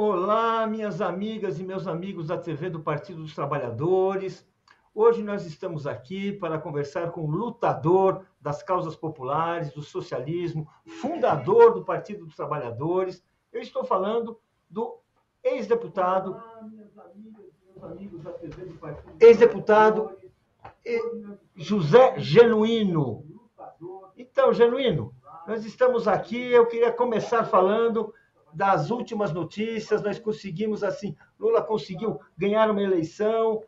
Olá, minhas amigas e meus amigos da TV do Partido dos Trabalhadores. Hoje nós estamos aqui para conversar com um lutador das causas populares, do socialismo, fundador do Partido dos Trabalhadores. Eu estou falando do ex-deputado, ex-deputado José Genuíno. Então, Genuíno, nós estamos aqui, eu queria começar falando das últimas notícias. Nós conseguimos, assim, Lula conseguiu ganhar uma eleição,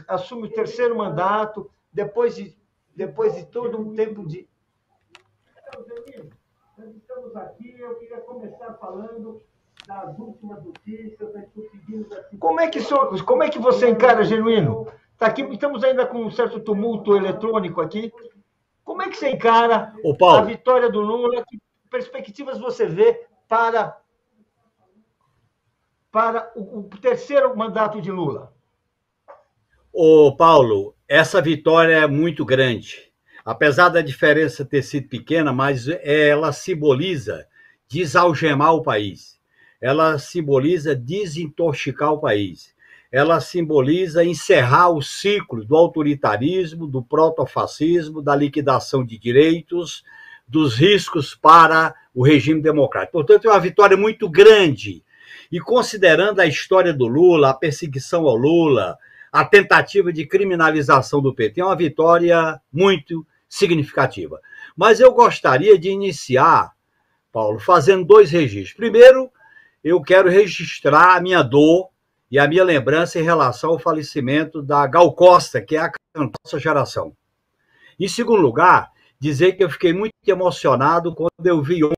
assume o terceiro mandato, depois de todo um tempo de... Então, Genuíno, nós estamos aqui, eu queria começar falando das últimas notícias. Nós conseguimos, assim... Como é que você encara, Genuíno? Tá aqui, estamos ainda com um certo tumulto eletrônico aqui. Como é que você encara a vitória do Lula? Que perspectivas você vê para o terceiro mandato de Lula? Ô, Paulo, essa vitória é muito grande. Apesar da diferença ter sido pequena, mas ela simboliza desalgemar o país. Ela simboliza desintoxicar o país. Ela simboliza encerrar o ciclo do autoritarismo, do protofascismo, da liquidação de direitos, dos riscos para o regime democrático. Portanto, é uma vitória muito grande. E considerando a história do Lula, a perseguição ao Lula, a tentativa de criminalização do PT, é uma vitória muito significativa. Mas eu gostaria de iniciar, Paulo, fazendo dois registros. Primeiro, eu quero registrar a minha dor e a minha lembrança em relação ao falecimento da Gal Costa, que é a nossa geração. Em segundo lugar, dizer que eu fiquei muito emocionado quando eu vi ontem,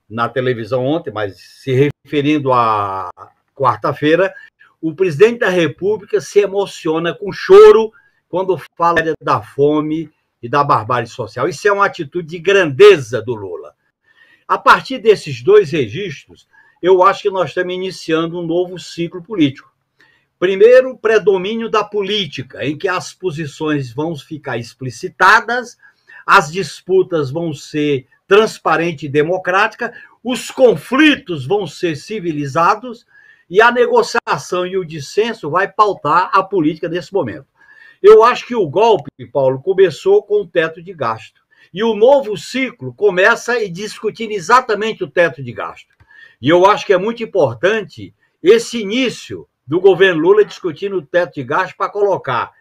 na televisão ontem, mas se referindo à quarta-feira, o presidente da República se emociona com choro quando fala da fome e da barbárie social. Isso é uma atitude de grandeza do Lula. A partir desses dois registros, eu acho que nós estamos iniciando um novo ciclo político. Primeiro, predomínio da política, em que as posições vão ficar explicitadas, as disputas vão ser transparentes e democráticas, os conflitos vão ser civilizados e a negociação e o dissenso vai pautar a política nesse momento. Eu acho que o golpe, Paulo, começou com o teto de gasto. E o novo ciclo começa discutindo exatamente o teto de gasto. E eu acho que é muito importante esse início do governo Lula discutindo o teto de gasto para colocar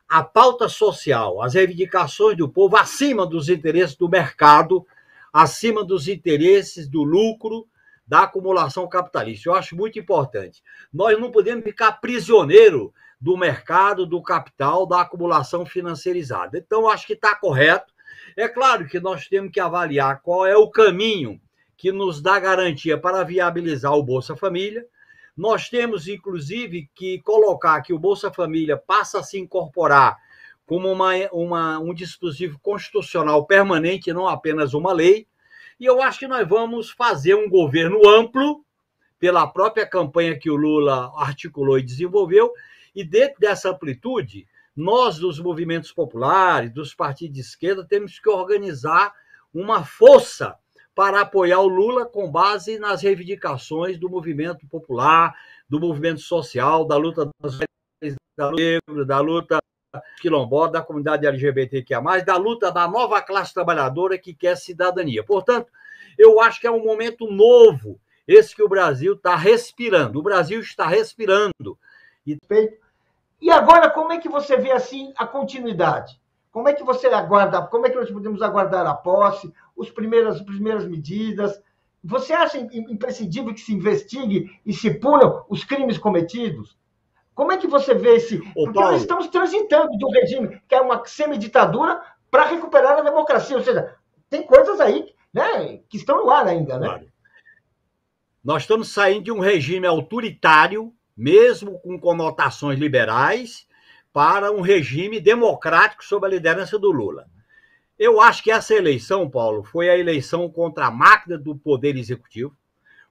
a pauta social, as reivindicações do povo acima dos interesses do mercado, acima dos interesses do lucro, da acumulação capitalista. Eu acho muito importante. Nós não podemos ficar prisioneiro do mercado, do capital, da acumulação financiarizada. Então, eu acho que está correto. É claro que nós temos que avaliar qual é o caminho que nos dá garantia para viabilizar o Bolsa Família. Nós temos, inclusive, que colocar que o Bolsa Família passa a se incorporar como um dispositivo constitucional permanente, não apenas uma lei. E eu acho que nós vamos fazer um governo amplo, pela própria campanha que o Lula articulou e desenvolveu, e dentro dessa amplitude, nós, dos movimentos populares, dos partidos de esquerda, temos que organizar uma força para apoiar o Lula com base nas reivindicações do movimento popular, do movimento social, da luta das mulheres, da luta quilombola, da comunidade LGBTQIA+, da luta da nova classe trabalhadora que quer cidadania. Portanto, eu acho que é um momento novo, esse que o Brasil está respirando. O Brasil está respirando. E agora, como é que você vê assim a continuidade? Como é que você aguarda? Como é que nós podemos aguardar a posse, as primeiras medidas? Você acha imprescindível que se investigue e se punam os crimes cometidos? Como é que você vê esse... Porque nós estamos transitando de um regime que é uma semiditadura para recuperar a democracia. Ou seja, tem coisas aí, né, que estão no ar ainda, né? Claro. Nós estamos saindo de um regime autoritário, mesmo com conotações liberais, para um regime democrático sob a liderança do Lula. Eu acho que essa eleição, Paulo, foi a eleição contra a máquina do poder executivo,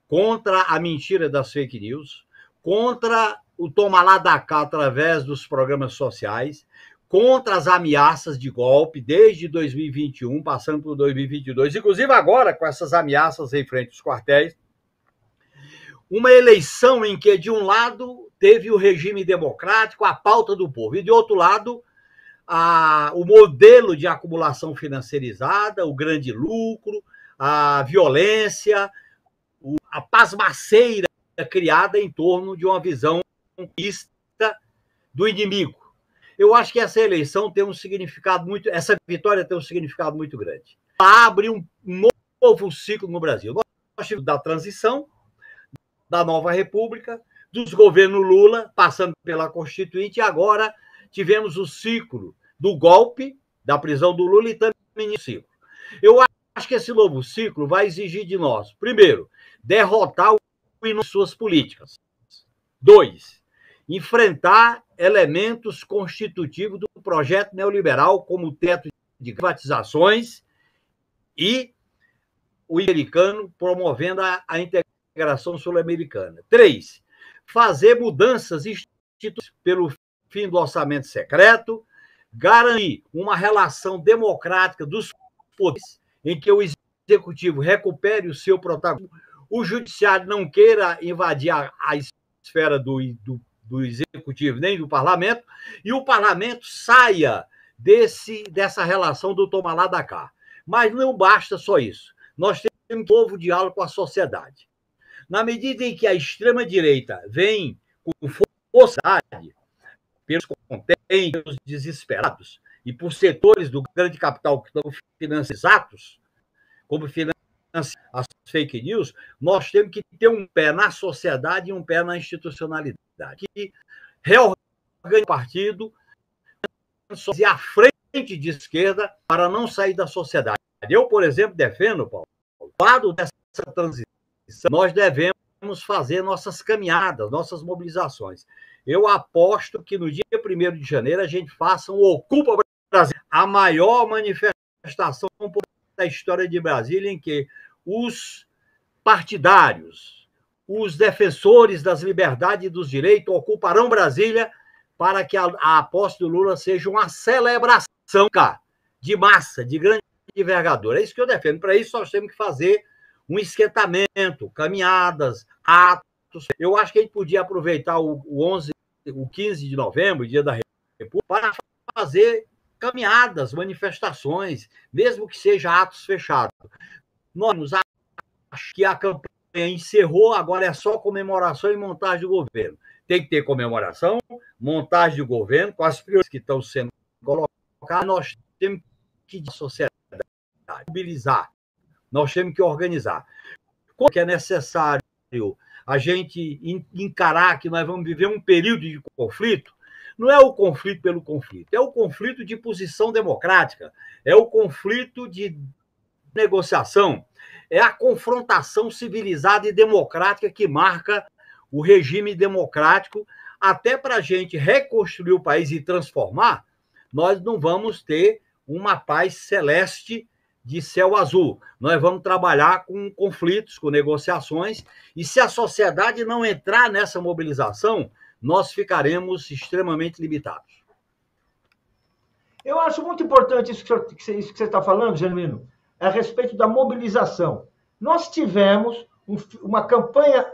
contra a mentira das fake news, contra o toma lá da cá através dos programas sociais, contra as ameaças de golpe desde 2021, passando por 2022, inclusive agora com essas ameaças em frente aos quartéis, uma eleição em que, de um lado, teve o regime democrático, a pauta do povo, e, de outro lado, o modelo de acumulação financeirizada, o grande lucro, a violência, a pasmaceira criada em torno de uma visão do inimigo. Eu acho que essa eleição tem um significado muito, essa vitória tem um significado muito grande. Ela abre um novo ciclo no Brasil. Nós tivemos da transição, da nova república, dos governos Lula, passando pela Constituinte, e agora tivemos o ciclo do golpe, da prisão do Lula, e também o ciclo. Eu acho que esse novo ciclo vai exigir de nós, primeiro, derrotar o em suas políticas. 2, enfrentar elementos constitutivos do projeto neoliberal, como o teto de privatizações e o americano promovendo a integração sul-americana. 3, fazer mudanças institucionais pelo fim do orçamento secreto, garantir uma relação democrática dos poderes em que o executivo recupere o seu protagonismo, o judiciário não queira invadir a esfera do executivo nem do parlamento, e o parlamento saia dessa relação do toma lá da cá. Mas não basta só isso. Nós temos um novo diálogo com a sociedade. Na medida em que a extrema-direita vem com força pelos contentes, pelos desesperados, e por setores do grande capital que estão financiando como financiando as fake news, nós temos que ter um pé na sociedade e um pé na institucionalidade. Que reorganiza o partido e a frente de esquerda para não sair da sociedade. Eu, por exemplo, defendo, Paulo, ao lado dessa transição, nós devemos fazer nossas caminhadas, nossas mobilizações. Eu aposto que no dia 1º de janeiro a gente faça um Ocupa Brasil, a maior manifestação da história de Brasília, em que os partidários, os defensores das liberdades e dos direitos ocuparão Brasília para que a posse do Lula seja uma celebração de massa, de grande envergadura. É isso que eu defendo. Para isso, nós temos que fazer um esquentamento, caminhadas, atos. Eu acho que a gente podia aproveitar o 15 de novembro, dia da República, para fazer caminhadas, manifestações, mesmo que seja atos fechados. Nós achamos que a campanha encerrou, agora é só comemoração e montagem do governo. Tem que ter comemoração, montagem do governo, com as prioridades que estão sendo colocadas. Nós temos que, de sociedade, mobilizar, nós temos que organizar. Como é necessário a gente encarar que nós vamos viver um período de conflito, não é o conflito pelo conflito, é o conflito de posição democrática, é o conflito de negociação, é a confrontação civilizada e democrática que marca o regime democrático. Até para a gente reconstruir o país e transformar, nós não vamos ter uma paz celeste de céu azul. Nós vamos trabalhar com conflitos, com negociações, e se a sociedade não entrar nessa mobilização, nós ficaremos extremamente limitados. Eu acho muito importante isso que você está falando, Genuíno, a respeito da mobilização. Nós tivemos uma campanha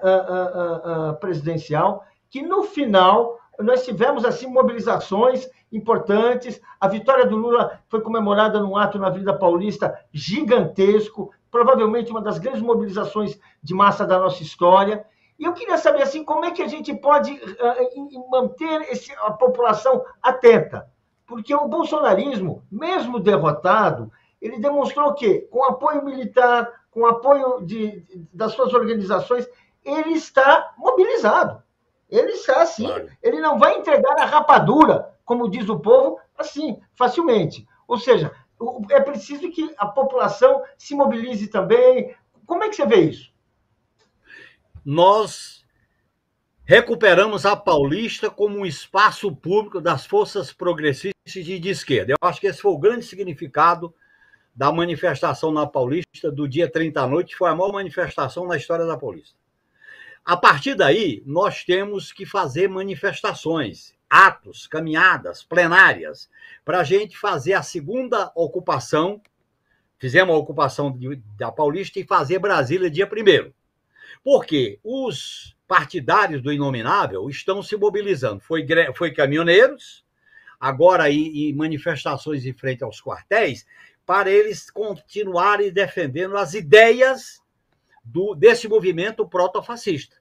presidencial que, no final, nós tivemos assim mobilizações importantes. A vitória do Lula foi comemorada num ato na Avenida Paulista gigantesco, provavelmente uma das grandes mobilizações de massa da nossa história. E eu queria saber assim, como é que a gente pode manter a população atenta. Porque o bolsonarismo, mesmo derrotado, ele demonstrou que, com apoio militar, com apoio das suas organizações, ele está mobilizado. Ele está assim, claro. Ele não vai entregar a rapadura, como diz o povo, assim, facilmente. Ou seja, é preciso que a população se mobilize também. Como é que você vê isso? Nós recuperamos a Paulista como um espaço público das forças progressistas e de esquerda. Eu acho que esse foi o grande significado da manifestação na Paulista do dia 30 à noite, foi a maior manifestação na história da Paulista. A partir daí, nós temos que fazer manifestações, atos, caminhadas, plenárias, para a gente fazer a segunda ocupação. Fizemos a ocupação da Paulista e fazer Brasília dia 1º. Porque os partidários do Inominável estão se mobilizando. Foi caminhoneiros, agora em manifestações em frente aos quartéis, para eles continuarem defendendo as ideias desse movimento protofascista.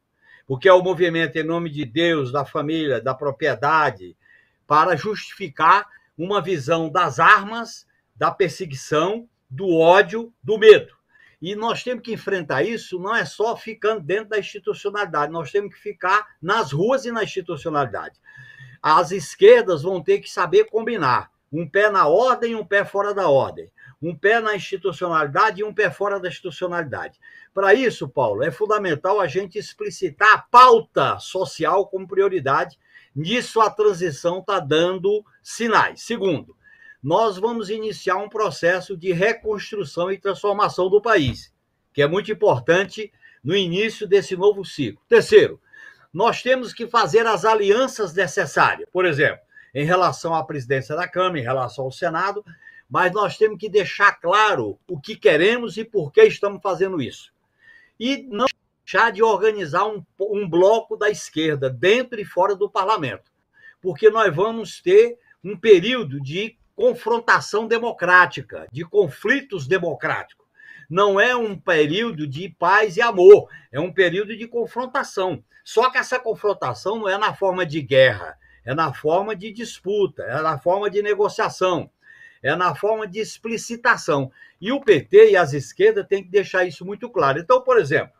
Porque é o movimento em nome de Deus, da família, da propriedade, para justificar uma visão das armas, da perseguição, do ódio, do medo. E nós temos que enfrentar isso, não é só ficando dentro da institucionalidade, nós temos que ficar nas ruas e na institucionalidade. As esquerdas vão ter que saber combinar, um pé na ordem e um pé fora da ordem, um pé na institucionalidade e um pé fora da institucionalidade. Para isso, Paulo, é fundamental a gente explicitar a pauta social como prioridade. Nisso a transição está dando sinais. Segundo, nós vamos iniciar um processo de reconstrução e transformação do país, que é muito importante no início desse novo ciclo. Terceiro, nós temos que fazer as alianças necessárias, por exemplo, em relação à presidência da Câmara, em relação ao Senado, mas nós temos que deixar claro o que queremos e por que estamos fazendo isso. E não deixar de organizar um bloco da esquerda dentro e fora do parlamento, porque nós vamos ter um período de confrontação democrática, de conflitos democráticos. Não é um período de paz e amor, é um período de confrontação. Só que essa confrontação não é na forma de guerra, é na forma de disputa, é na forma de negociação, é na forma de explicitação. E o PT e as esquerdas têm que deixar isso muito claro. Então, por exemplo,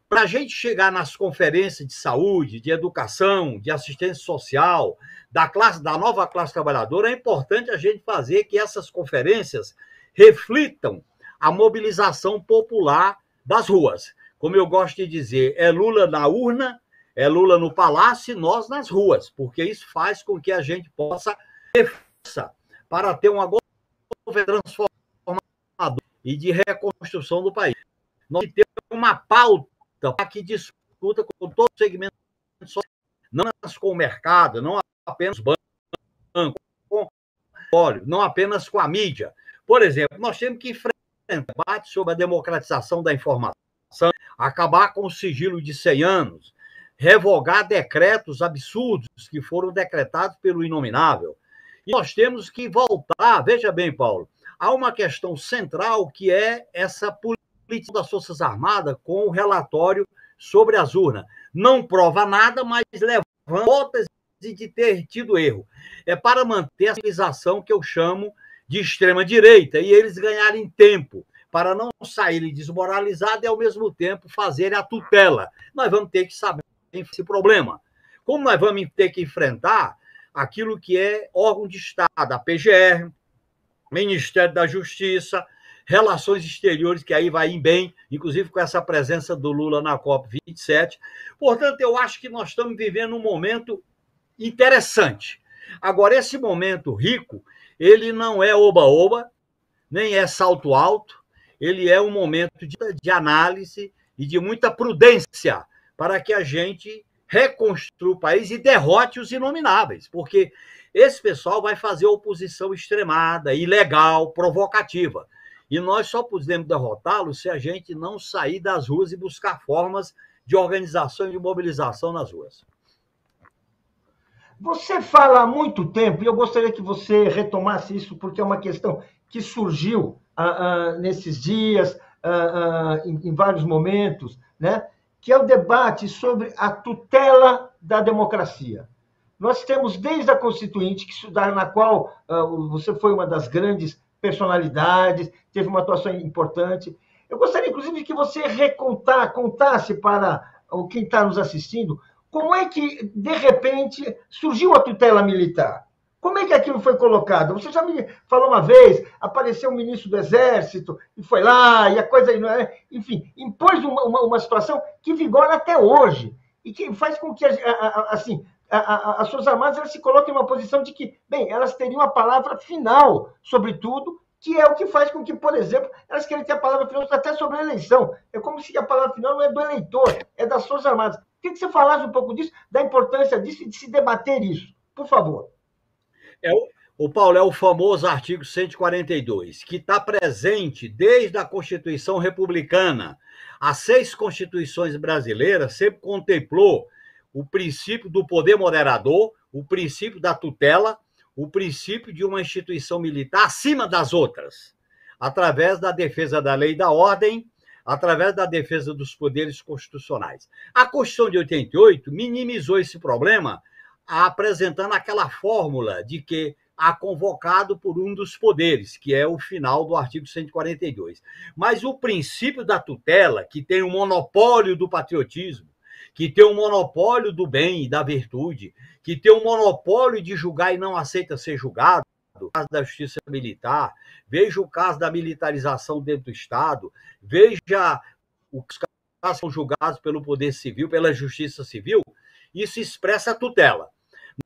para a gente chegar nas conferências de saúde, de educação, de assistência social, da nova classe trabalhadora, é importante a gente fazer que essas conferências reflitam a mobilização popular das ruas. Como eu gosto de dizer, é Lula na urna, é Lula no palácio e nós nas ruas, porque isso faz com que a gente possa ter força para ter uma governação transformadora e de reconstrução do país. Nós temos uma pauta para que discuta com todo o segmento social, não apenas com o mercado, não apenas com o banco, com o óleo, não apenas com a mídia. Por exemplo, nós temos que enfrentar debate sobre a democratização da informação, acabar com o sigilo de 100 anos, revogar decretos absurdos que foram decretados pelo Inominável. E nós temos que voltar, veja bem, Paulo, há uma questão central que é essa política das Forças Armadas com o relatório sobre as urnas. Não prova nada, mas levanta hipótese de ter tido erro. É para manter a civilização que eu chamo de extrema-direita e eles ganharem tempo para não saírem desmoralizados e, ao mesmo tempo, fazerem a tutela. Nós vamos ter que saber esse problema. Como nós vamos ter que enfrentar aquilo que é órgão de Estado, a PGR, Ministério da Justiça, Relações Exteriores, que aí vai bem, inclusive com essa presença do Lula na COP27. Portanto, eu acho que nós estamos vivendo um momento interessante. Agora, esse momento rico, ele não é oba-oba, nem é salto alto, ele é um momento de análise e de muita prudência para que a gente reconstrua o país e derrote os inomináveis, porque esse pessoal vai fazer oposição extremada, ilegal, provocativa. E nós só podemos derrotá-los se a gente não sair das ruas e buscar formas de organização e de mobilização nas ruas. Você fala há muito tempo, e eu gostaria que você retomasse isso, porque é uma questão que surgiu nesses dias, em vários momentos, né? Que é o debate sobre a tutela da democracia. Nós temos, desde a Constituinte, na qual você foi uma das grandes personalidades, teve uma atuação importante. Eu gostaria, inclusive, que você contasse para quem está nos assistindo como é que, de repente, surgiu a tutela militar. Como é que aquilo foi colocado? Você já me falou uma vez, apareceu um ministro do Exército e foi lá, e a coisa, enfim, impôs uma situação que vigora até hoje e que faz com que, assim, as Forças Armadas elas se coloquem em uma posição de que, bem, elas teriam a palavra final sobre tudo, que é o que faz com que, por exemplo, elas querem ter a palavra final até sobre a eleição. É como se a palavra final não é do eleitor, é das Forças Armadas. Queria que você falasse um pouco disso, da importância disso e de se debater isso. Por favor. O Paulo, é o famoso artigo 142, que está presente desde a Constituição Republicana. As 6 constituições brasileiras sempre contemplou o princípio do poder moderador, o princípio da tutela, o princípio de uma instituição militar acima das outras, através da defesa da lei e da ordem, através da defesa dos poderes constitucionais. A Constituição de 88 minimizou esse problema, apresentando aquela fórmula de que há convocado por um dos poderes, que é o final do artigo 142. Mas o princípio da tutela, que tem o monopólio do patriotismo, que tem o monopólio do bem e da virtude, que tem o monopólio de julgar e não aceita ser julgado, o caso da justiça militar, veja o caso da militarização dentro do Estado, veja os casos que são julgados pelo Poder Civil, pela Justiça Civil, isso expressa a tutela.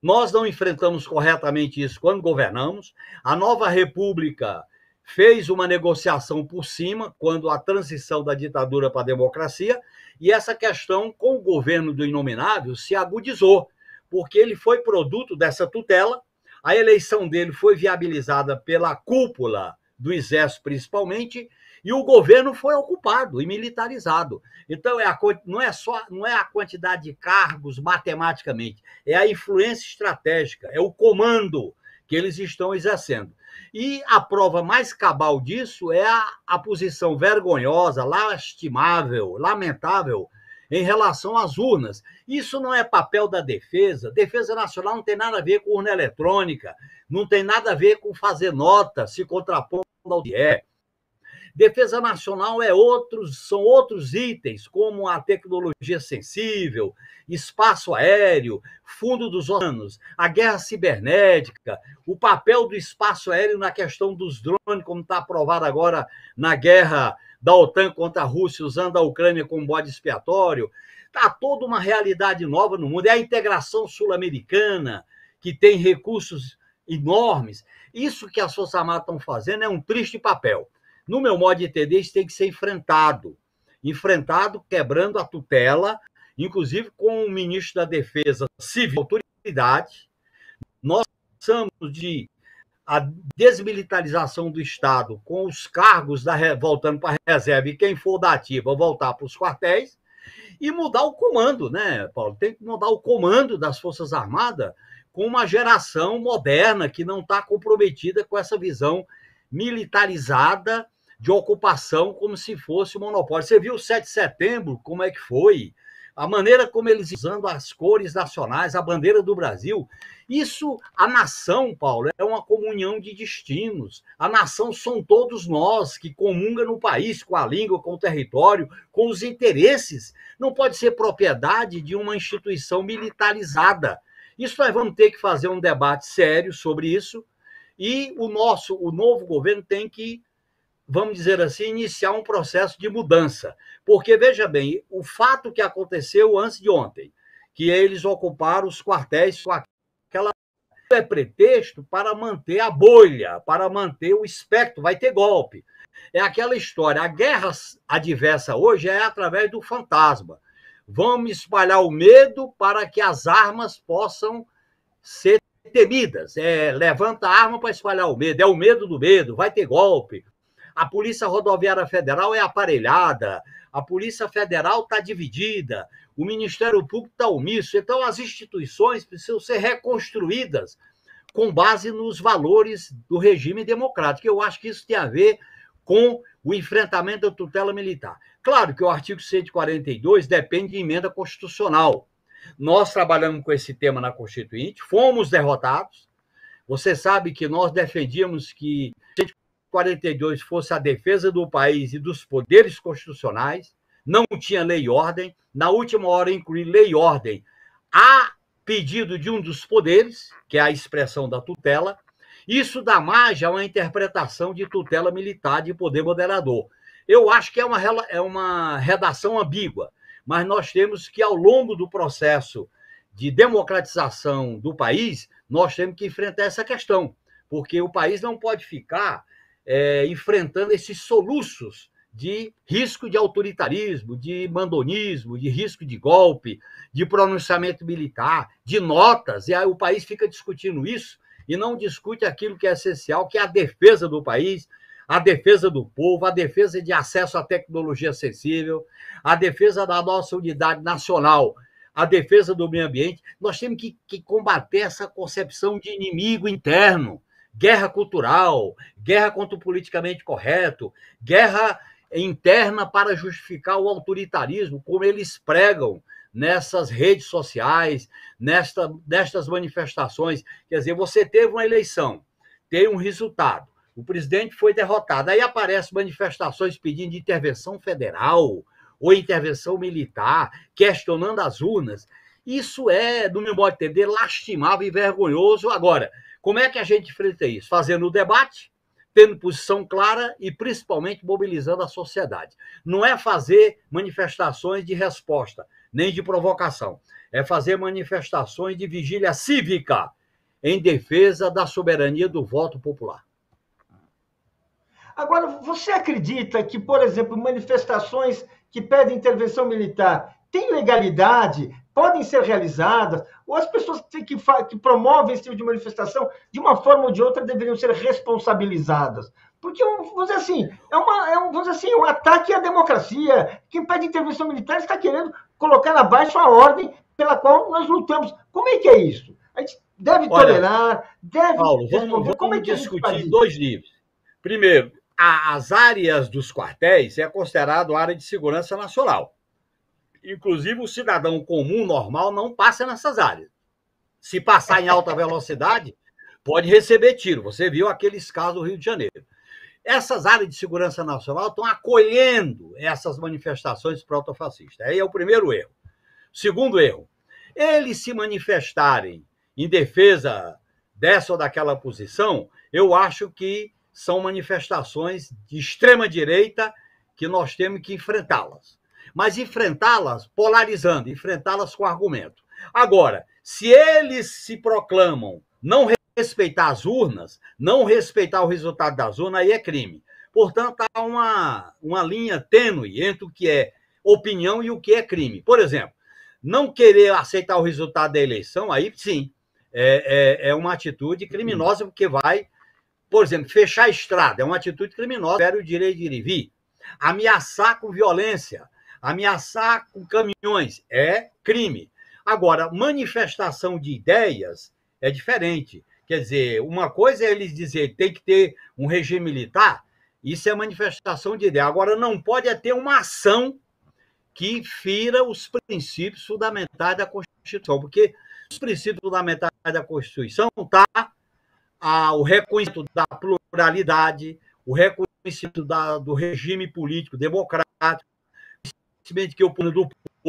Nós não enfrentamos corretamente isso quando governamos. A nova República fez uma negociação por cima, quando a transição da ditadura para a democracia, e essa questão com o governo do Inominável se agudizou, porque ele foi produto dessa tutela, a eleição dele foi viabilizada pela cúpula do Exército, principalmente, e o governo foi ocupado e militarizado. Então, não é a quantidade de cargos matematicamente, é a influência estratégica, é o comando que eles estão exercendo. E a prova mais cabal disso é a posição vergonhosa, lastimável, lamentável, em relação às urnas. Isso não é papel da defesa. Defesa nacional não tem nada a ver com urna eletrônica, não tem nada a ver com fazer nota, se contrapondo ao que é. Defesa nacional são outros itens, como a tecnologia sensível, espaço aéreo, fundo dos oceanos, a guerra cibernética, o papel do espaço aéreo na questão dos drones, como está aprovado agora na guerra da OTAN contra a Rússia, usando a Ucrânia como bode expiatório. Está toda uma realidade nova no mundo. É a integração sul-americana, que tem recursos enormes. Isso que as Forças Armadas estão fazendo é um triste papel. No meu modo de entender, isso tem que ser enfrentado quebrando a tutela, inclusive com o ministro da Defesa Civil, autoridade. Nós precisamos de a desmilitarização do Estado, com os cargos voltando para a reserva e quem for da ativa voltar para os quartéis, e mudar o comando, né, Paulo? Tem que mudar o comando das Forças Armadas com uma geração moderna que não está comprometida com essa visão militarizada de ocupação como se fosse um monopólio. Você viu o 7 de setembro, como é que foi? A maneira como eles usando as cores nacionais, a bandeira do Brasil. Isso, a nação, Paulo, é uma comunhão de destinos. A nação são todos nós que comungam no país, com a língua, com o território, com os interesses. Não pode ser propriedade de uma instituição militarizada. Isso nós vamos ter que fazer um debate sério sobre isso, e o novo governo tem que, vamos dizer assim, iniciar um processo de mudança. Porque, veja bem, o fato que aconteceu antes de ontem, que eles ocuparam os quartéis com aquela... é pretexto para manter a bolha, para manter o espectro, vai ter golpe. É aquela história, a guerra adversa hoje é através do fantasma. Vamos espalhar o medo para que as armas possam ser temidas. Levanta a arma para espalhar o medo, é o medo do medo, vai ter golpe. A Polícia Rodoviária Federal é aparelhada, a Polícia Federal está dividida, o Ministério Público está omisso. Então, as instituições precisam ser reconstruídas com base nos valores do regime democrático. Eu acho que isso tem a ver com o enfrentamento da tutela militar. Claro que o artigo 142 depende de emenda constitucional. Nós trabalhamos com esse tema na Constituinte, fomos derrotados. Você sabe que nós defendíamos que 142 fosse a defesa do país e dos poderes constitucionais, não tinha lei e ordem. Na última hora, incluí lei e ordem a pedido de um dos poderes, que é a expressão da tutela. Isso dá margem a uma interpretação de tutela militar de poder moderador. Eu acho que é uma redação ambígua, mas nós temos que, ao longo do processo de democratização do país, nós temos que enfrentar essa questão, porque o país não pode ficar enfrentando esses soluços de risco de autoritarismo, de mandonismo, de risco de golpe, de pronunciamento militar, de notas, e aí o país fica discutindo isso, e não discute aquilo que é essencial, que é a defesa do país, a defesa do povo, a defesa de acesso à tecnologia acessível, a defesa da nossa unidade nacional, a defesa do meio ambiente. Nós temos que combater essa concepção de inimigo interno, guerra cultural, guerra contra o politicamente correto, guerra interna para justificar o autoritarismo, como eles pregam nessas redes sociais, nestas manifestações. Quer dizer, você teve uma eleição, tem um resultado, o presidente foi derrotado, aí aparecem manifestações pedindo intervenção federal ou intervenção militar, questionando as urnas. Isso é, no meu modo de entender, lastimável e vergonhoso. Agora, como é que a gente enfrenta isso? Fazendo o debate, tendo posição clara e, principalmente, mobilizando a sociedade. Não é fazer manifestações de resposta, nem de provocação. É fazer manifestações de vigília cívica em defesa da soberania do voto popular. Agora, você acredita que, por exemplo, manifestações que pedem intervenção militar têm legalidade, podem ser realizadas, ou as pessoas que promovem esse tipo de manifestação, de uma forma ou de outra, deveriam ser responsabilizadas? Porque, vamos dizer assim, vamos dizer assim, um ataque à democracia. Quem pede intervenção militar está querendo colocar abaixo a ordem pela qual nós lutamos. Como é que é isso? A gente deve tolerar, deve... Paulo, vamos discutir dois níveis. Primeiro, as áreas dos quartéis é considerado área de segurança nacional. Inclusive, o cidadão comum, normal, não passa nessas áreas. Se passar em alta velocidade, pode receber tiro. Você viu aqueles casos do Rio de Janeiro. Essas áreas de segurança nacional estão acolhendo essas manifestações protofascistas. Aí é o primeiro erro. Segundo erro, eles se manifestarem em defesa dessa ou daquela posição, eu acho que são manifestações de extrema-direita que nós temos que enfrentá-las. Mas enfrentá-las polarizando, enfrentá-las com argumento. Agora, se eles se proclamam não respeitar as urnas, não respeitar o resultado das urnas, aí é crime. Portanto, há uma linha tênue entre o que é opinião e o que é crime. Por exemplo, não querer aceitar o resultado da eleição, aí sim, é uma atitude criminosa, porque vai, por exemplo, fechar a estrada, é uma atitude criminosa, perde o direito de ir e vir. Ameaçar com violência, ameaçar com caminhões, é crime. Agora, manifestação de ideias é diferente. Quer dizer, uma coisa é eles dizer tem que ter um regime militar, isso é manifestação de ideia. Agora, não pode ter uma ação que fira os princípios fundamentais da Constituição, porque os princípios fundamentais da Constituição está o reconhecimento da pluralidade, o reconhecimento do regime político democrático, o reconhecimento que é o poder do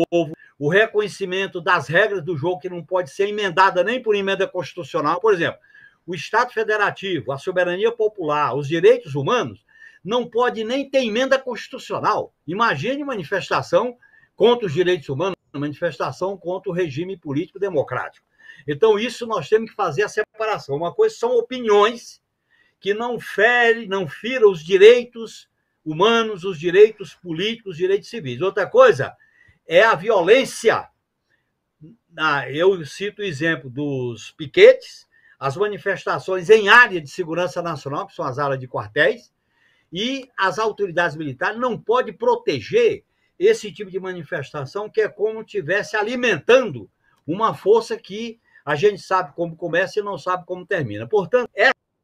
povo, o reconhecimento das regras do jogo que não pode ser emendada nem por emenda constitucional. Por exemplo, o Estado federativo, a soberania popular, os direitos humanos, não pode nem ter emenda constitucional. Imagine manifestação contra os direitos humanos, manifestação contra o regime político democrático. Então, isso nós temos que fazer a separação. Uma coisa são opiniões que não firam os direitos humanos, os direitos políticos, os direitos civis. Outra coisa é a violência. Eu cito o exemplo dos piquetes, as manifestações em área de segurança nacional, que são as áreas de quartéis, e as autoridades militares não podem proteger esse tipo de manifestação, que é como se estivesse alimentando uma força que a gente sabe como começa e não sabe como termina. Portanto,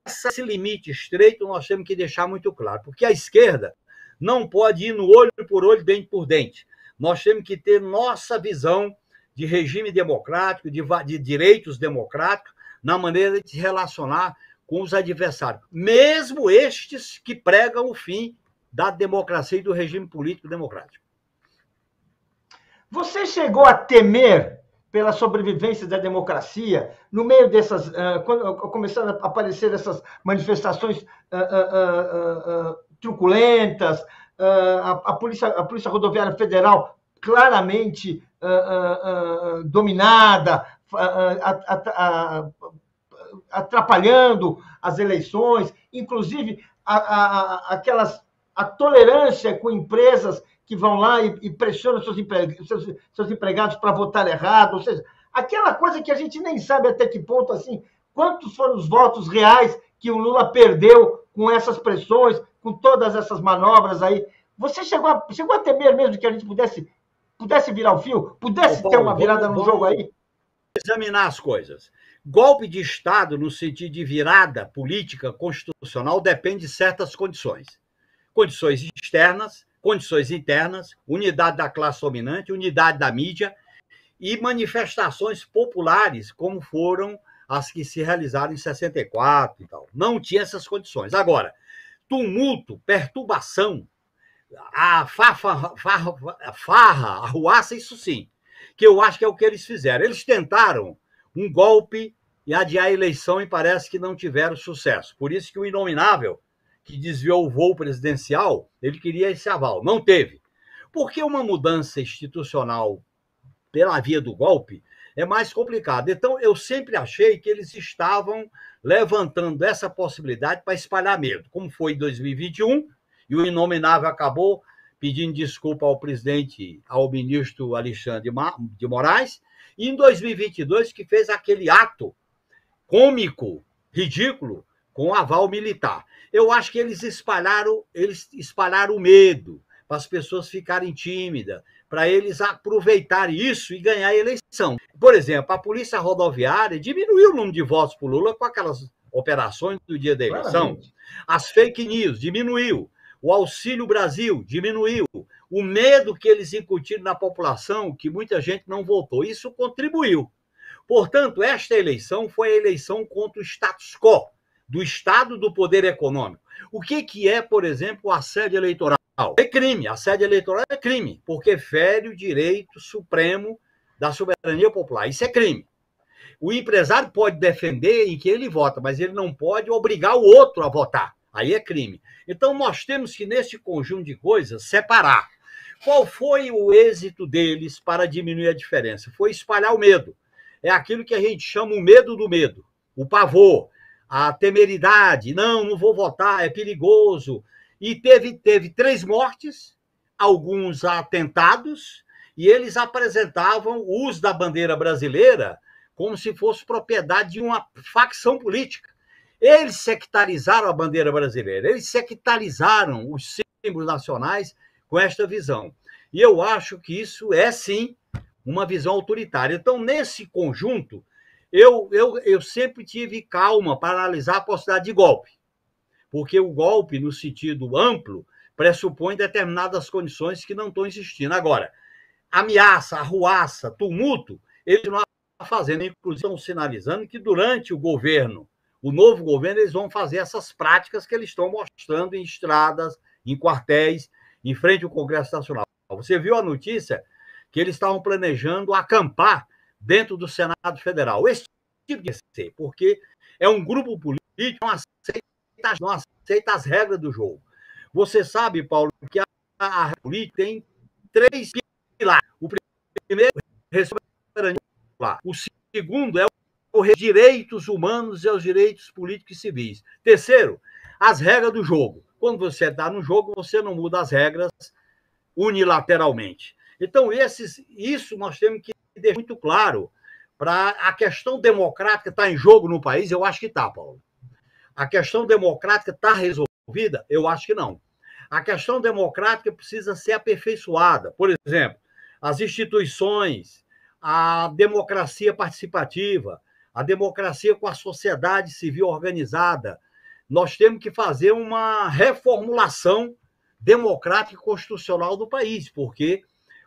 esse limite estreito nós temos que deixar muito claro, porque a esquerda não pode ir no olho por olho, dente por dente. Nós temos que ter nossa visão de regime democrático, de direitos democráticos, na maneira de se relacionar com os adversários, mesmo estes que pregam o fim da democracia e do regime político democrático. Você chegou a temer pela sobrevivência da democracia no meio dessas, quando começaram a aparecer essas manifestações truculentas, a Polícia Rodoviária Federal claramente dominada, atrapalhando as eleições, inclusive a tolerância com empresas que vão lá e pressionam seus empregados para votar errado, ou seja, aquela coisa que a gente nem sabe até que ponto, assim, quantos foram os votos reais que o Lula perdeu com essas pressões, com todas essas manobras aí. Você chegou a temer mesmo que a gente pudesse virar o fio? Pudesse ter uma virada no jogo aí? Examinar as coisas. Golpe de Estado, no sentido de virada política constitucional, depende de certas condições. Condições externas, condições internas, unidade da classe dominante, unidade da mídia e manifestações populares, como foram as que se realizaram em 64 e tal. Não tinha essas condições. Agora, tumulto, perturbação, a farra, arruaça, isso sim, que eu acho que é o que eles fizeram. Eles tentaram um golpe e adiar a eleição e parece que não tiveram sucesso. Por isso que o Inominável, que desviou o voo presidencial, ele queria esse aval. Não teve. Porque uma mudança institucional pela via do golpe é mais complicado. Então, eu sempre achei que eles estavam levantando essa possibilidade para espalhar medo, como foi em 2021, e o Inominável acabou pedindo desculpa ao presidente, ao ministro Alexandre de Moraes, e em 2022, que fez aquele ato cômico, ridículo, com aval militar. Eu acho que eles espalharam o medo, para as pessoas ficarem tímidas, para eles aproveitarem isso e ganhar a eleição. Por exemplo, a Polícia Rodoviária diminuiu o número de votos para o Lula com aquelas operações do dia da eleição. Claramente. As fake news diminuiu. O Auxílio Brasil diminuiu. O medo que eles incutiram na população, que muita gente não votou, isso contribuiu. Portanto, esta eleição foi a eleição contra o status quo, do Estado do poder econômico. O que é, por exemplo, o assédio eleitoral? É crime. Assédio eleitoral é crime, porque fere o direito supremo da soberania popular. Isso é crime. O empresário pode defender em que ele vota, mas ele não pode obrigar o outro a votar. Aí é crime. Então, nós temos que, nesse conjunto de coisas, separar. Qual foi o êxito deles para diminuir a diferença? Foi espalhar o medo. É aquilo que a gente chama o medo do medo, o pavor, a temeridade. Não vou votar, é perigoso. E teve 3 mortes, alguns atentados, e eles apresentavam o uso da bandeira brasileira como se fosse propriedade de uma facção política. Eles sectarizaram a bandeira brasileira, eles sectarizaram os símbolos nacionais com esta visão. E eu acho que isso é, sim, uma visão autoritária. Então, nesse conjunto, eu sempre tive calma para analisar a possibilidade de golpe. Porque o golpe, no sentido amplo, pressupõe determinadas condições que não estão existindo. Agora, ameaça, arruaça, tumulto, eles não estão fazendo. Inclusive, estão sinalizando que durante o novo governo, eles vão fazer essas práticas que eles estão mostrando em estradas, em quartéis, em frente ao Congresso Nacional. Você viu a notícia que eles estavam planejando acampar dentro do Senado Federal. Esse tipo de ser, porque é um grupo político que não aceita as regras do jogo. Você sabe, Paulo, que a política tem 3 pilares. O primeiro é a soberania popular. O segundo é os direitos humanos e os direitos políticos e civis. Terceiro, as regras do jogo. Quando você está no jogo, você não muda as regras unilateralmente. Então, isso nós temos que deixar muito claro. Para a questão democrática estar em jogo no país, eu acho que está, Paulo. A questão democrática está resolvida? Eu acho que não. A questão democrática precisa ser aperfeiçoada. Por exemplo, as instituições, a democracia participativa, a democracia com a sociedade civil organizada. Nós temos que fazer uma reformulação democrática e constitucional do país, porque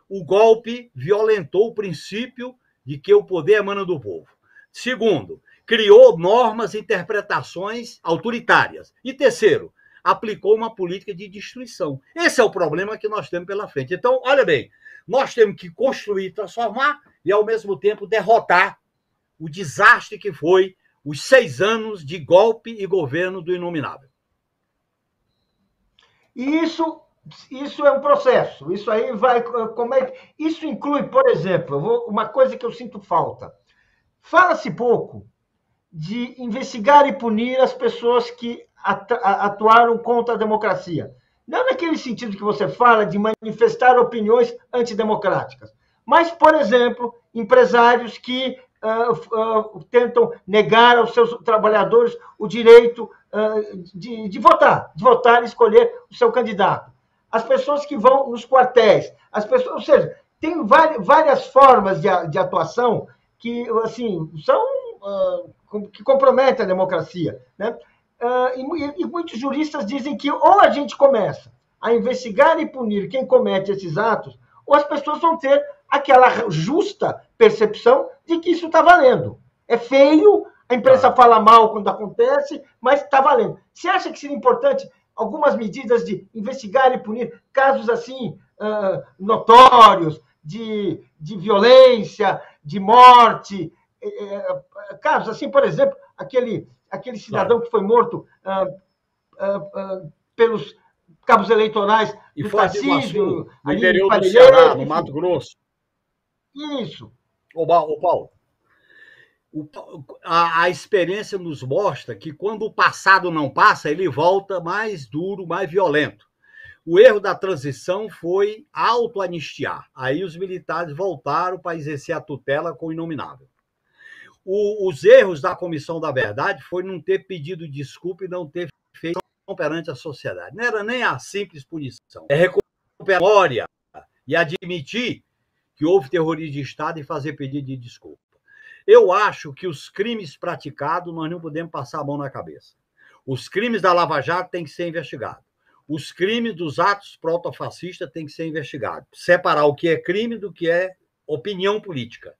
o golpe violentou o princípio de que o poder emana do povo. Segundo, criou normas e interpretações autoritárias. E terceiro, aplicou uma política de destruição. Esse é o problema que nós temos pela frente. Então, olha bem, nós temos que construir, transformar e, ao mesmo tempo, derrotar o desastre que foi os 6 anos de golpe e governo do Inominável. E isso é um processo. Isso aí vai... Isso inclui, por exemplo, uma coisa que eu sinto falta. Fala-se pouco de investigar e punir as pessoas que atuaram contra a democracia. Não naquele sentido que você fala de manifestar opiniões antidemocráticas, mas, por exemplo, empresários que tentam negar aos seus trabalhadores o direito de votar e escolher o seu candidato. As pessoas que vão nos quartéis, as pessoas, ou seja, tem várias formas de atuação que, assim, que comprometem a democracia, né? E muitos juristas dizem que ou a gente começa a investigar e punir quem comete esses atos, ou as pessoas vão ter aquela justa percepção de que isso está valendo. É feio, a imprensa fala mal quando acontece, mas está valendo. Você acha que seria importante algumas medidas de investigar e punir casos assim notórios de violência, de morte, casos assim, por exemplo, aquele cidadão que foi morto pelos cabos eleitorais do Tarcísio, no interior do Ceará, no Mato Grosso. Isso. Ô, Paulo, a experiência nos mostra que quando o passado não passa, ele volta mais duro, mais violento. O erro da transição foi auto-anistiar. Aí os militares voltaram para exercer a tutela com o inominável. Os erros da Comissão da Verdade foi não ter pedido desculpa e não ter feito perante a sociedade. Não era nem a simples punição. É recuperar a memória e admitir que houve terrorismo de Estado e fazer pedido de desculpa. Eu acho que os crimes praticados nós não podemos passar a mão na cabeça. Os crimes da Lava Jato têm que ser investigados. Os crimes dos atos protofascistas têm que ser investigados. Separar o que é crime do que é opinião política.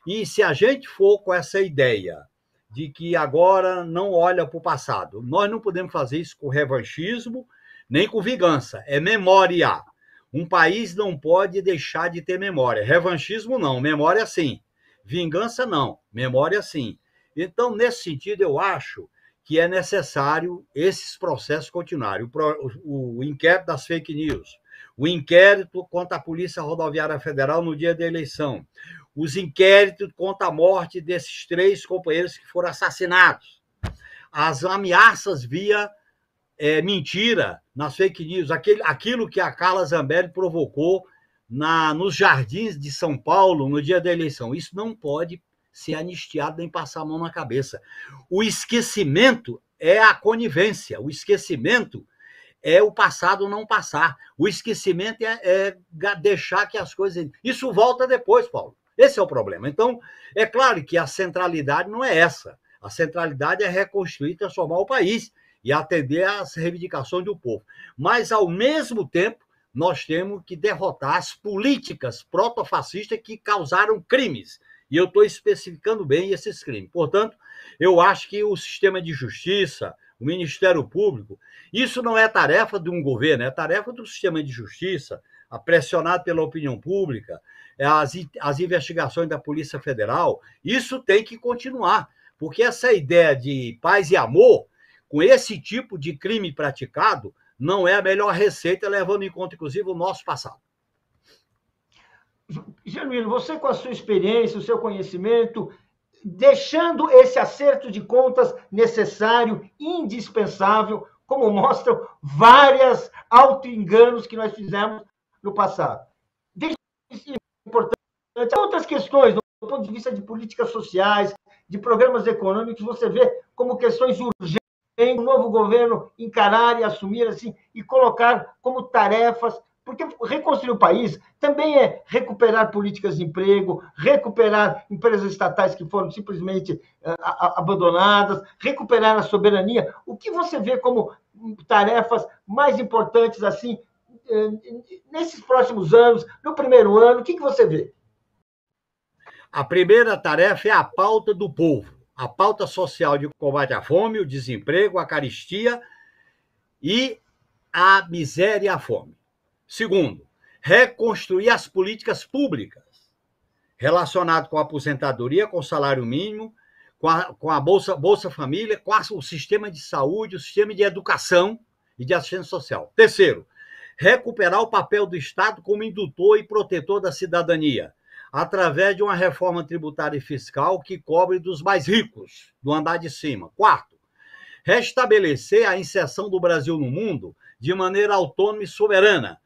E se a gente for com essa ideia de que agora não olha para o passado, nós não podemos fazer isso com revanchismo, nem com vingança. É memória. Um país não pode deixar de ter memória. Revanchismo não, memória sim. Vingança não, memória sim. Então, nesse sentido, eu acho que é necessário esses processos continuarem. O inquérito das fake news, o inquérito contra a Polícia Rodoviária Federal no dia da eleição, os inquéritos contra a morte desses 3 companheiros que foram assassinados, as ameaças via mentira nas fake news, aquilo que a Carla Zambelli provocou nos jardins de São Paulo no dia da eleição. Isso não pode ser anistiado nem passar a mão na cabeça. O esquecimento é a conivência, o esquecimento é o passado não passar, o esquecimento é deixar que as coisas... Isso volta depois, Paulo. Esse é o problema. Então, é claro que a centralidade não é essa. A centralidade é reconstruir, transformar o país e atender às reivindicações do povo. Mas, ao mesmo tempo, nós temos que derrotar as políticas protofascistas que causaram crimes. E eu estou especificando bem esses crimes. Portanto, eu acho que o sistema de justiça, o Ministério Público, isso não é tarefa de um governo, é tarefa do sistema de justiça, pressionado pela opinião pública, as investigações da Polícia Federal. Isso tem que continuar, porque essa ideia de paz e amor, com esse tipo de crime praticado, não é a melhor receita, levando em conta, inclusive, o nosso passado. Genuíno, você com a sua experiência, o seu conhecimento, deixando esse acerto de contas necessário, indispensável, como mostram vários auto-enganos que nós fizemos no passado. Deixa isso importante. Outras questões, do ponto de vista de políticas sociais, de programas econômicos, você vê como questões urgentes o novo governo encarar e assumir assim e colocar como tarefas, porque reconstruir o país também é recuperar políticas de emprego, recuperar empresas estatais que foram simplesmente abandonadas, recuperar a soberania. O que você vê como tarefas mais importantes assim nesses próximos anos, no primeiro ano, o que você vê? A primeira tarefa é a pauta do povo. A pauta social de combate à fome, o desemprego, a carestia e a miséria e a fome. Segundo, reconstruir as políticas públicas relacionadas com a aposentadoria, com o salário mínimo, com a Bolsa Família, com o sistema de saúde, o sistema de educação e de assistência social. Terceiro, recuperar o papel do Estado como indutor e protetor da cidadania, através de uma reforma tributária e fiscal que cobre dos mais ricos, do andar de cima. Quarto, restabelecer a inserção do Brasil no mundo de maneira autônoma e soberana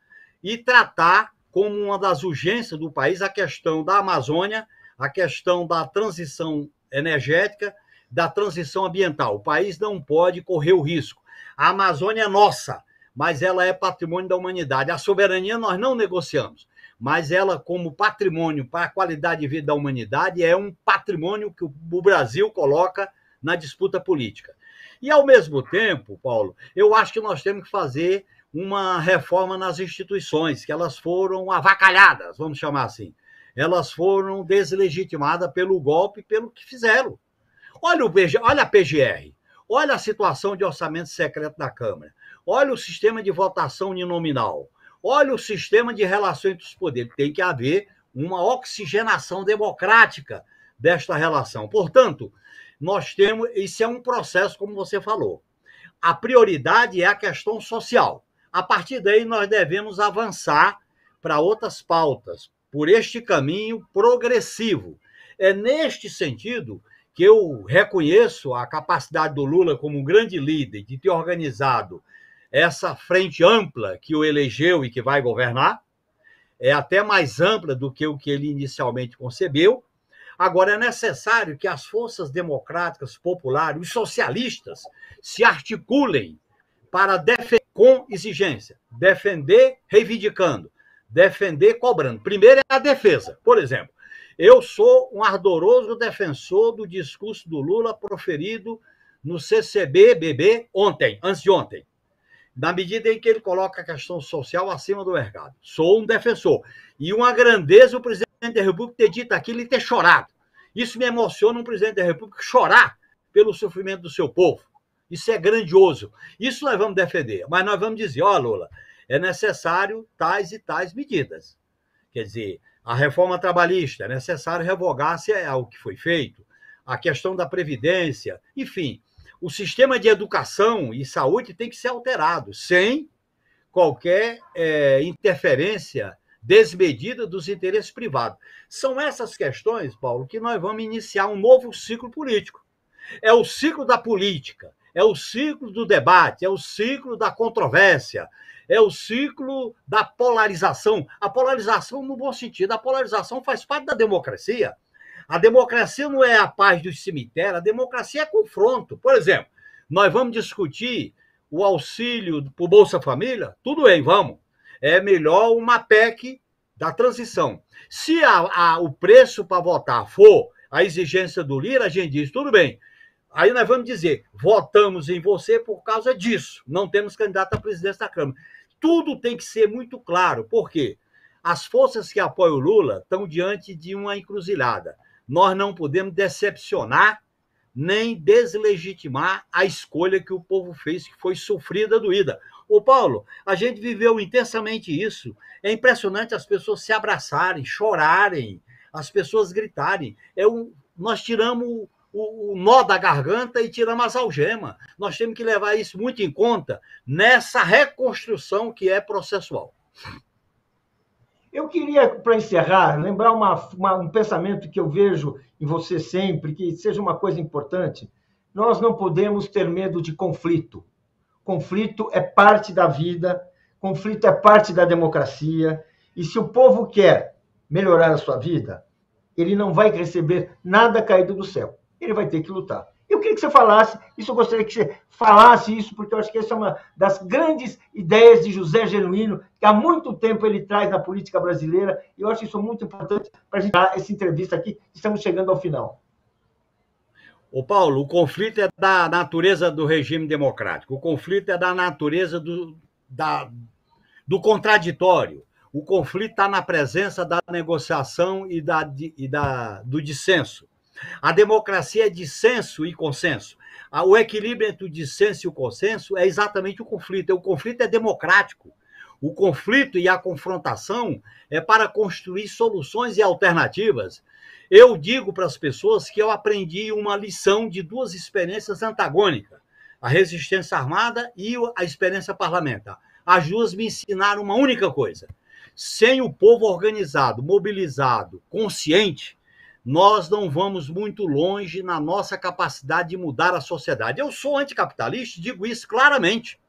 e tratar como uma das urgências do país a questão da Amazônia, a questão da transição energética, da transição ambiental. O país não pode correr o risco. A Amazônia é nossa, mas ela é patrimônio da humanidade. A soberania nós não negociamos, mas ela, como patrimônio para a qualidade de vida da humanidade, é um patrimônio que o Brasil coloca na disputa política. E, ao mesmo tempo, Paulo, eu acho que nós temos que fazer uma reforma nas instituições, que elas foram avacalhadas, vamos chamar assim. Elas foram deslegitimadas pelo golpe, pelo que fizeram. Olha a PGR, olha a situação de orçamento secreto da Câmara, olha o sistema de votação uninominal, olha o sistema de relação entre os poderes. Tem que haver uma oxigenação democrática desta relação. Portanto, nós temos, isso é um processo, como você falou. A prioridade é a questão social. A partir daí, nós devemos avançar para outras pautas, por este caminho progressivo. É neste sentido que eu reconheço a capacidade do Lula como um grande líder de ter organizado essa frente ampla que o elegeu e que vai governar. É até mais ampla do que o que ele inicialmente concebeu. Agora, é necessário que as forças democráticas, populares, os socialistas, se articulem para defender com exigência, defender reivindicando, defender cobrando. Primeiro é a defesa. Por exemplo, eu sou um ardoroso defensor do discurso do Lula proferido no CCB-BB ontem, antes de ontem, na medida em que ele coloca a questão social acima do mercado. Sou um defensor. E uma grandeza o presidente da República ter dito aquilo e ter chorado. Isso me emociona, um presidente da República chorar pelo sofrimento do seu povo. Isso é grandioso. Isso nós vamos defender. Mas nós vamos dizer, ó, Lula, é necessário tais e tais medidas. Quer dizer, a reforma trabalhista, é necessário revogar-se ao que foi feito. A questão da Previdência, enfim, o sistema de educação e saúde tem que ser alterado, sem qualquer interferência desmedida dos interesses privados. São essas questões, Paulo, que nós vamos iniciar um novo ciclo político. É o ciclo da política, é o ciclo do debate, é o ciclo da controvérsia, é o ciclo da polarização. A polarização no bom sentido, a polarização faz parte da democracia. A democracia não é a paz do cemitério, a democracia é confronto. Por exemplo, nós vamos discutir o auxílio por Bolsa Família? Tudo bem, vamos. É melhor uma PEC da transição. Se o preço para votar for a exigência do Lira, a gente diz, tudo bem. Aí nós vamos dizer, votamos em você por causa disso. Não temos candidato à presidência da Câmara. Tudo tem que ser muito claro. Por quê? As forças que apoiam o Lula estão diante de uma encruzilhada. Nós não podemos decepcionar nem deslegitimar a escolha que o povo fez, que foi sofrida, doída. Ô, Paulo, a gente viveu intensamente isso. É impressionante as pessoas se abraçarem, chorarem, as pessoas gritarem. Nós tiramos o nó da garganta e tiramos as algemas. Nós temos que levar isso muito em conta nessa reconstrução que é processual. Eu queria, para encerrar, lembrar um pensamento que eu vejo em você sempre, que seja uma coisa importante. Nós não podemos ter medo de conflito. Conflito é parte da vida, conflito é parte da democracia, e se o povo quer melhorar a sua vida, ele não vai receber nada caído do céu. Ele vai ter que lutar. Eu queria que você falasse, eu gostaria que você falasse isso, porque eu acho que essa é uma das grandes ideias de José Genuíno, que há muito tempo ele traz na política brasileira, e eu acho isso muito importante para a gente dar essa entrevista aqui, estamos chegando ao final. Ô Paulo, o conflito é da natureza do regime democrático, o conflito é da natureza do contraditório, o conflito está na presença da negociação e do dissenso. A democracia é dissenso e consenso. O equilíbrio entre o dissenso e o consenso é exatamente o conflito. O conflito é democrático. O conflito e a confrontação é para construir soluções e alternativas. Eu digo para as pessoas que eu aprendi uma lição de duas experiências antagônicas, a resistência armada e a experiência parlamentar. As duas me ensinaram uma única coisa: sem o povo organizado, mobilizado, consciente, nós não vamos muito longe na nossa capacidade de mudar a sociedade. Eu sou anticapitalista, digo isso claramente.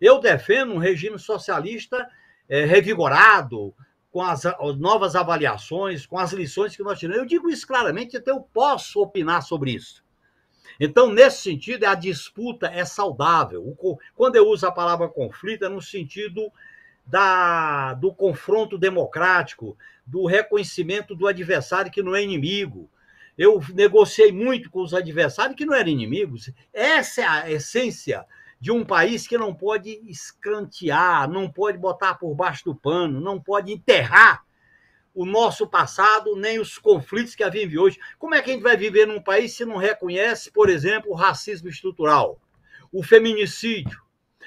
Eu defendo um regime socialista revigorado, com as novas avaliações, com as lições que nós tiramos. Eu digo isso claramente, até eu posso opinar sobre isso. Então, nesse sentido, a disputa é saudável. Quando eu uso a palavra conflito, é no sentido do confronto democrático, do reconhecimento do adversário que não é inimigo. Eu negociei muito com os adversários que não eram inimigos. Essa é a essência de um país que não pode escantear, não pode botar por baixo do pano, não pode enterrar o nosso passado, nem os conflitos que vivem hoje. Como é que a gente vai viver num país se não reconhece, por exemplo, o racismo estrutural, o feminicídio,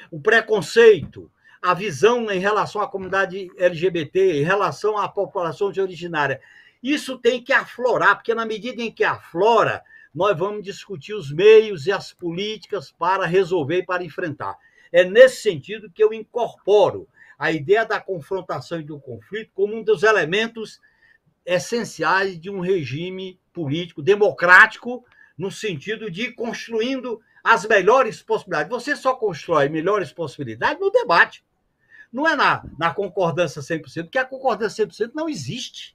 o preconceito, a visão em relação à comunidade LGBT, em relação à população originária? Isso tem que aflorar, porque na medida em que aflora, nós vamos discutir os meios e as políticas para resolver e para enfrentar. É nesse sentido que eu incorporo a ideia da confrontação e do conflito como um dos elementos essenciais de um regime político democrático, no sentido de ir construindo as melhores possibilidades. Você só constrói melhores possibilidades no debate. Não é na concordância 100%, porque a concordância 100% não existe.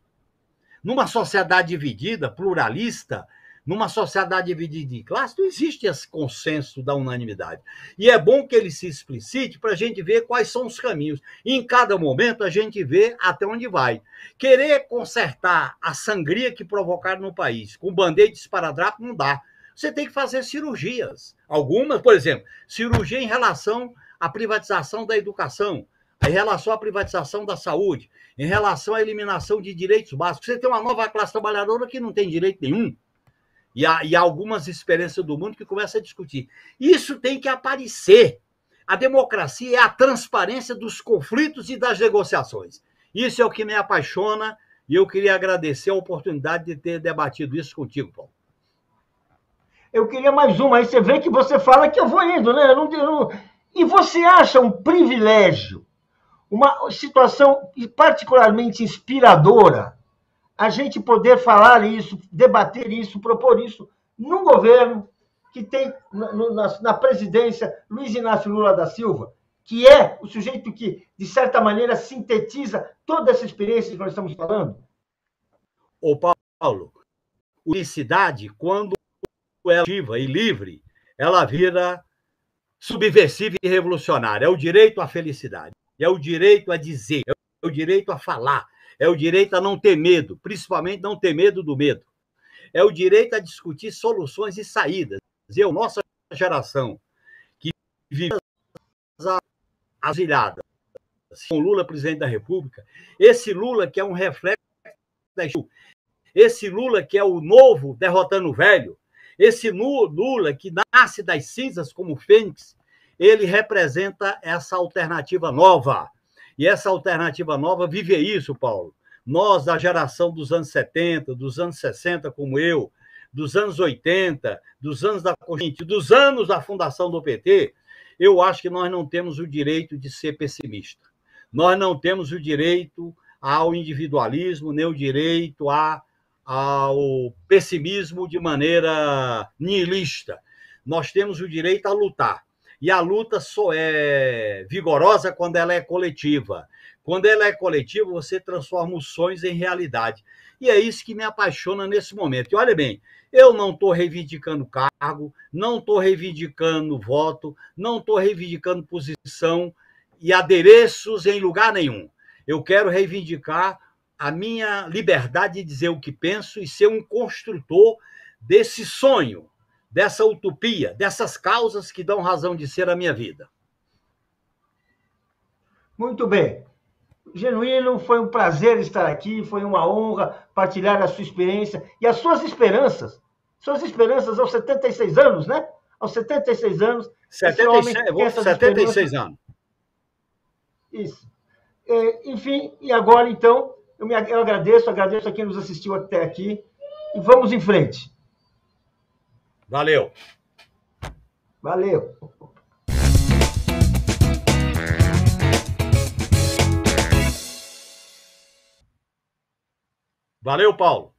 Numa sociedade dividida, pluralista, numa sociedade dividida em classes, não existe esse consenso da unanimidade. E é bom que ele se explicite para a gente ver quais são os caminhos. E em cada momento a gente vê até onde vai. Querer consertar a sangria que provocaram no país com band-aid de esparadrapo não dá. Você tem que fazer cirurgias. Algumas, por exemplo, cirurgia em relação à privatização da educação, em relação à privatização da saúde, em relação à eliminação de direitos básicos. Você tem uma nova classe trabalhadora que não tem direito nenhum. E há algumas experiências do mundo que começam a discutir. Isso tem que aparecer. A democracia é a transparência dos conflitos e das negociações. Isso é o que me apaixona e eu queria agradecer a oportunidade de ter debatido isso contigo, Paulo. Eu queria mais uma. Aí você vê que você fala que eu vou indo, né? E você acha um privilégio, uma situação particularmente inspiradora, a gente poder falar isso, debater isso, propor isso num governo que tem na presidência Luiz Inácio Lula da Silva, que é o sujeito que, de certa maneira, sintetiza toda essa experiência que nós estamos falando? Ô, Paulo, unicidade, quando ela é ativa e livre, ela vira subversiva e revolucionária. É o direito à felicidade, é o direito a dizer, é o direito a falar, é o direito a não ter medo, principalmente não ter medo do medo. É o direito a discutir soluções e saídas. Eu, nossa geração, que vive asilhada, com Lula presidente da República, esse Lula que é um reflexo da história, esse Lula que é o novo derrotando o velho, esse Lula que nasce das cinzas como fênix, ele representa essa alternativa nova. E essa alternativa nova vive isso, Paulo. Nós, da geração dos anos 70, dos anos 60, como eu, dos anos 80, dos anos da Constituinte, dos anos da fundação do PT, eu acho que nós não temos o direito de ser pessimista. Nós não temos o direito ao individualismo, nem o direito ao pessimismo de maneira nihilista. Nós temos o direito a lutar. E a luta só é vigorosa quando ela é coletiva. Quando ela é coletiva, você transforma os sonhos em realidade. E é isso que me apaixona nesse momento. E olha bem, eu não estou reivindicando cargo, não estou reivindicando voto, não estou reivindicando posição e adereços em lugar nenhum. Eu quero reivindicar a minha liberdade de dizer o que penso e ser um construtor desse sonho, dessa utopia, dessas causas que dão razão de ser a minha vida. Muito bem. Genuíno, foi um prazer estar aqui, foi uma honra partilhar a sua experiência e as suas esperanças. Suas esperanças aos 76 anos, né? Aos 76 anos. 76 anos. Isso. Enfim, e agora, então, eu agradeço a quem nos assistiu até aqui e vamos em frente. Valeu. Valeu. Valeu, Paulo.